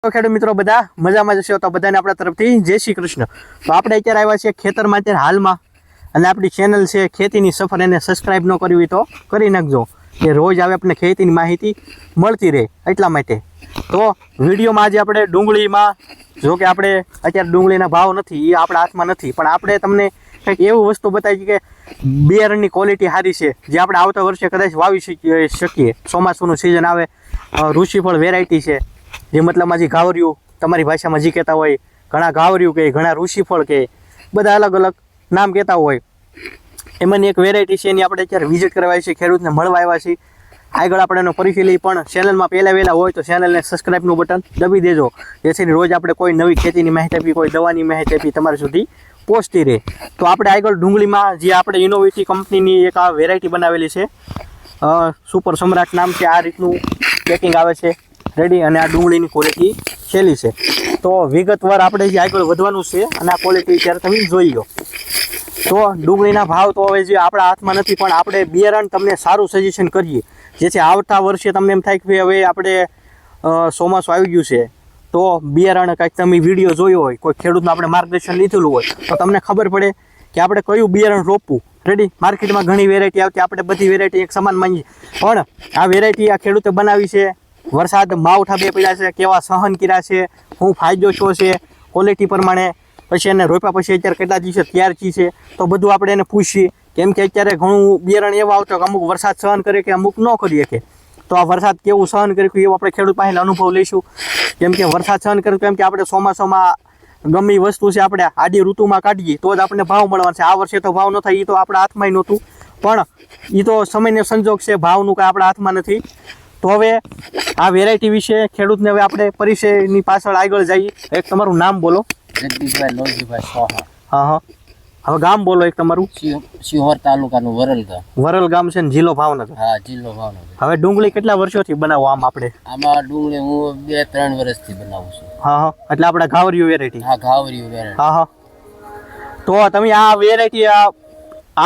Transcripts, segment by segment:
તો ખેડૂત મિત્રો બધા મજામાં જશો તો બધાને આપણા તરફથી જય શ્રી કૃષ્ણ। તો આપણે અત્યારે આવ્યા છીએ ખેતરમાં અત્યારે હાલમાં, અને આપણી ચેનલ છે ખેતીની સફર, એને સબસ્ક્રાઈબ ન કરવી હોય તો કરી નાખજો કે રોજ આવે આપણે ખેતીની માહિતી મળતી રહે એટલા માટે। તો વિડીયોમાં આજે આપણે ડુંગળીમાં, જો કે આપણે અત્યારે ડુંગળીના ભાવ નથી, એ આપણા હાથમાં નથી, પણ આપણે તમને કંઈક એવું વસ્તુ બતાવી કે બિયારણની ક્વોલિટી સારી છે, જે આપણે આવતા વર્ષે કદાચ વાવી શકીએ। ચોમાસુનું સિઝન આવે, ઋષિફળ વેરાયટી છે, જે મતલબમાં જે ગાવરિયું તમારી ભાષામાં જે કહેતા હોય, ઘણા ગાવરિયું કહે, ઘણા ઋષિફળ કહે, બધા અલગ અલગ નામ કહેતા હોય, એમાંની એક વેરાયટી છે, એની આપણે અત્યારે વિઝિટ કરવા છે, ખેડૂતને મળવા આવ્યા છીએ। આગળ આપણે એનો પરિચય લઈ, પણ ચેનલમાં પહેલાં હોય તો ચેનલને સબસ્ક્રાઈબનું બટન દબી દેજો, જેથી રોજ આપણે કોઈ નવી ખેતીની માહિતી આપી, કોઈ દવાની માહિતી આપી તમારી સુધી પહોંચતી રહે। તો આપણે આગળ ડુંગળીમાં જે આપણે ઇનોવેટિવ કંપનીની એક આ વેરાયટી બનાવેલી છે, સુપર સમ્રાટ નામ છે, આ રીતનું પેકિંગ આવે છે રેડી, અને આ ડુંગળીની ક્વોલિટી છેલ્લી છે। તો વિગતવાર આપણે જે આગળ વધવાનું છે, અને આ ક્વોલિટી ત્યારે તમે જોઈ લો। તો ડુંગળીના ભાવ તો હવે જે આપણા હાથમાં નથી, પણ આપણે બિયારણ તમને સારું સજેશન કરીએ, જેથી આવતા વર્ષે તમને એમ થાય કે હવે આપણે ચોમાસું આવી ગયું છે, તો બિયારણ કાંઈક તમે વિડીયો જોયો હોય, કોઈ ખેડૂતનું આપણે માર્ગદર્શન લીધેલું હોય, તો તમને ખબર પડે કે આપણે કયું બિયારણ રોપવું રેડી। માર્કેટમાં ઘણી વેરાયટી આવતી, આપણે બધી વેરાયટી એક સમાન માનીએ, પણ આ વેરાયટી આ ખેડૂતે બનાવી છે, વરસાદ માવઠા બે પડ્યા છે, કેવા સહન કર્યા છે, શું ફાયદો શું છે, ક્વોલિટી પ્રમાણે, પછી એને રોપ્યા પછી અત્યારે કેટલા દિવસે તૈયાર છે, તો બધું આપણે એને પૂછીએ। કેમ કે અત્યારે ઘણું બિયારણ એવા આવતો કે અમુક વરસાદ સહન કરે કે અમુક ન કરી શકે, તો આ વરસાદ કેવું સહન કર્યું એવું આપણે ખેડૂત પાસે અનુભવ લઈશું। કેમ કે વરસાદ સહન કર્યું, કેમ કે આપણે ચોમાસામાં ગમે એ વસ્તુ છે આપણે આડી ઋતુમાં કાઢીએ તો જ આપણને ભાવ મળવાનો છે। આ વર્ષે તો ભાવ ન થાય, એ તો આપણા હાથમાં નહોતું, પણ એ તો સમયનો સંજોગ છે, ભાવનું કાંઈ આપણા હાથમાં નથી। તો હવે આ વેરાયટી વિશે ખેડૂતને હવે આપણે પરિચયની પાછળ આગળ જઈએ। એક તમારું નામ બોલો। જગદીશભાઈ લોલજીભાઈ સોહા। હા હા, હવે ગામ બોલો એક તમારું। શિહોર તાલુકાનું વરલ ગામ। વરલ ગામ છે ને જિલ્લો ભાવનગર? હા, જિલ્લો ભાવનગર। હવે ડુંગળી કેટલા વર્ષોથી બનાવો આમ આપણે? આમાં ડુંગળી હું 2-3 વર્ષથી બનાવું છું। હા હા, એટલે આપણે ગાવરિયું વેરાયટી? હા, ગાવરિયું વેરાયટી। હા હા, તો તમે આ વેરાયટી આ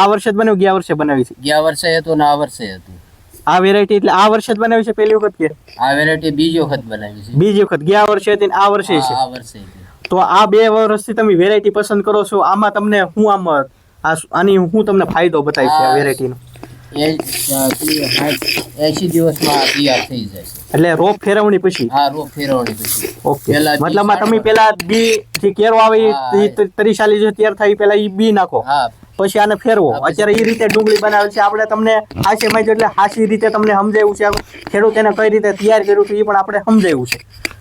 વર્ષે જ બનાવી, ગયા વર્ષે બનાવી છે? ગયા વર્ષે હતું ને આ વર્ષે હતું। આ વેરાયટી એટલે આ વર્ષે જ બનાવી છે પહેલી વખત કે? આ વેરાયટી બીજી વખત બનાવી છે। બીજી વખત, ગયા વર્ષે હતી ને આ વર્ષે છે? આ વર્ષે હતી। તો આ 2 વર્ષથી તમે વેરાયટી પસંદ કરો છો, આમાં તમને હું આની હું તમને ફાયદો બતાવી છે આ વેરાયટીનો? 80 દિવસમાં તૈયાર થઈ જાય છે। એટલે રોપ ફેરવણી પછી? હા, રોપ ફેરવણી પછી। ઓકે, મતલબમાં તમે પેલા બી જે કેરો આવે 30-40 જે તૈયાર થાય પેલા એ બી નાખો, હા, પછી આને ફેરવો। અત્યારે એ રીતે ડુંગળી બનાવે છે, આપણે તમને હાશે માહિતી એટલે હાશી રીતે તમને સમજાવ્યું છે, ખેડૂત એને કઈ રીતે તૈયાર કર્યું છે એ પણ આપણે સમજાવ્યું છે।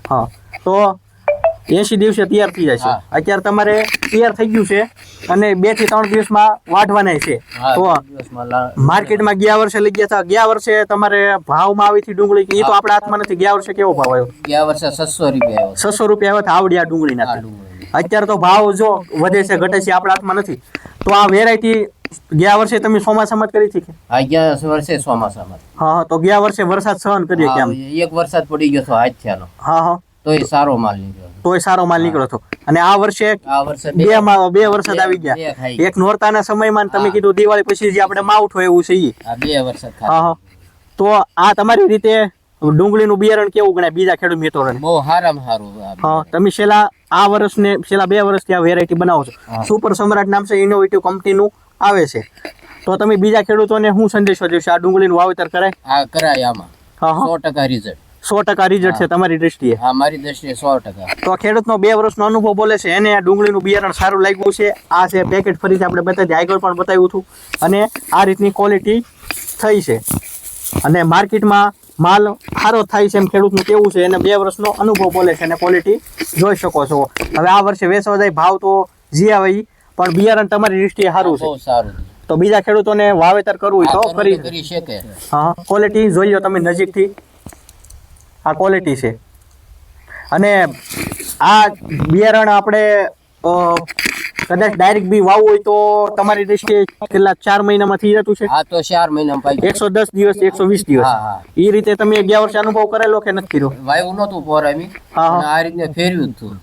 હા, તો 80 દિવસે તૈયાર થઈ જાય છે। અત્યારે તમારે તૈયાર થઈ ગયું છે, અને 2 થી 3 દિવસમાં વાઢવાના છે। તો માર્કેટમાં ગયા વર્ષે લઈ ગયા હતા, ગયા વર્ષે તમારે ભાવમાં આવી હતી ડુંગળી, એ તો આપણા હાથમાં નથી, ગયા વર્ષે કેવો ભાવ આવ્યો? ગયા વર્ષે 600 રૂપિયા આવ્યો। 600 રૂપિયા આવ્યા આવડિયા ડુંગળીના। અત્યારે તો ભાવ જો વધે છે ઘટે છે, આપણા હાથમાં નથી। તો આ વેરાયટી ગયા વર્ષે તમે ચોમાસામાં જ કરી હતી કે? હા, ગયા વર્ષે ચોમાસામાં। હા, તો ગયા વર્ષે વરસાદ સહન કરીએ કેમ? એક વરસાદ પડી ગયો હતો હાથિયાનો। હા હા, તોય સારો માલ નીકળ્યો, તોય સારો માલ નીકળ્યો હતો। અને આ વર્ષે 2 વરસાદ આવી ગયા, એક નોરતાના સમયમાં, તમે કીધું દિવાળી પછી જે આપણે માવઠું એવું છે એ 2 વરસાદ। હા હા, તો આ તમારી રીતે ડુંગળીનું બિયારણ કેવું ગણાય બીજા ખેડૂત મિત્રોને? બહુ સારામાં સારું। હા, તમે છેલ્લા 2 વર્ષથી આ વેરાયટી બનાવો છો, સુપર સમ્રાટ નામ છે, ઇનોવેટિવ કંપનીનું આવે છે, તો તમે બીજા ખેડૂતોને શું સંદેશો દેશો? આ ડુંગળીનું વાવેતર કરાય? હા, કરાય। આમાં 100% રિઝલ્ટ। 100% રિઝલ્ટ છે તમારી દ્રષ્ટિએ? હા, મારી દ્રષ્ટિએ 100%। તો ખેડૂતનો 2 વર્ષનો અનુભવ બોલે છે, એને આ ડુંગળીનું બિયારણ સારું લાગ્યું છે। આ છે પેકેટ, ફરીથી આપણે બતાવી આગળ પણ બતાવ્યું હતું, અને આ રીતની ક્વોલિટી થઈ છે, અને માર્કેટમાં માલ સારો થાય છે એમ ખેડૂતનું કેવું છે, એને 2 વર્ષનો અનુભવ બોલે છે, અને ક્વોલિટી જોઈ શકો છો। હવે આ વર્ષે વેચવા જાય ભાવ તો જે આવે ઈ, પણ બિયારણ તમારી દ્રષ્ટિએ સારું છે, બહુ સારું। તો બીજા ખેડૂતોને વાવેતર કરવું હોય તો કરી શકે। હા, ક્વોલિટી જોઈ લો તમે નજીકથી, આ ક્વોલિટી છે। અને આ બિયારણ આપણે કદાચ ડાયરેક્ટ બી વાવવું હોય તો તમારી દ્રષ્ટિએ કેટલા 4 મહિનામાં થઈ જતું છે? હા, તો 4 મહિનામાં 110 દિવસ 120 દિવસ એ રીતે તમે ગયા વર્ષે અનુભવ કરેલો કે નથી કર્યો? વાયુ નહોતું પોરામી, આ રીતે ફેરવ્યું હતું।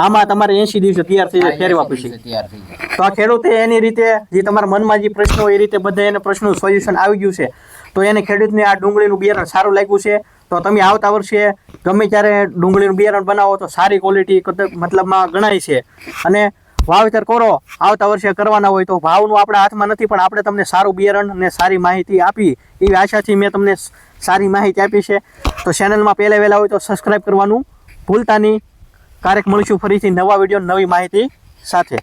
આમાં તમારે 80 દિવસે તૈયાર થઈ જાય ફેરવા પછી તૈયાર થઈ જાય। તો આ ખેડૂતે એની રીતે જે તમારા મનમાં જે પ્રશ્નો હોય એ રીતે બધા એને પ્રશ્નનું સોલ્યુશન આવી ગયું છે, તો એને ખેડૂતને આ ડુંગળીનું બિયારણ સારું લાગ્યું છે, તો તમે આવતા વર્ષે ગમે ત્યારે ડુંગળીનું બિયારણ બનાવો તો સારી ક્વોલિટી મતલબમાં ગણાય છે. અને વાવેતર કરો આવતા વર્ષે કરવાના હોય તો ભાવનું આપણા હાથમાં નથી, પણ આપણે તમને સારું બિયારણ અને સારી માહિતી આપી એવી આશાથી મેં તમને સારી માહિતી આપી છે. તો ચેનલમાં પહેલા વહેલા હોય તો સબસ્ક્રાઈબ કરવાનું ભૂલતા નહીં. ક્યારેક મળીશું ફરીથી નવા વિડીયો નવી માહિતી સાથે.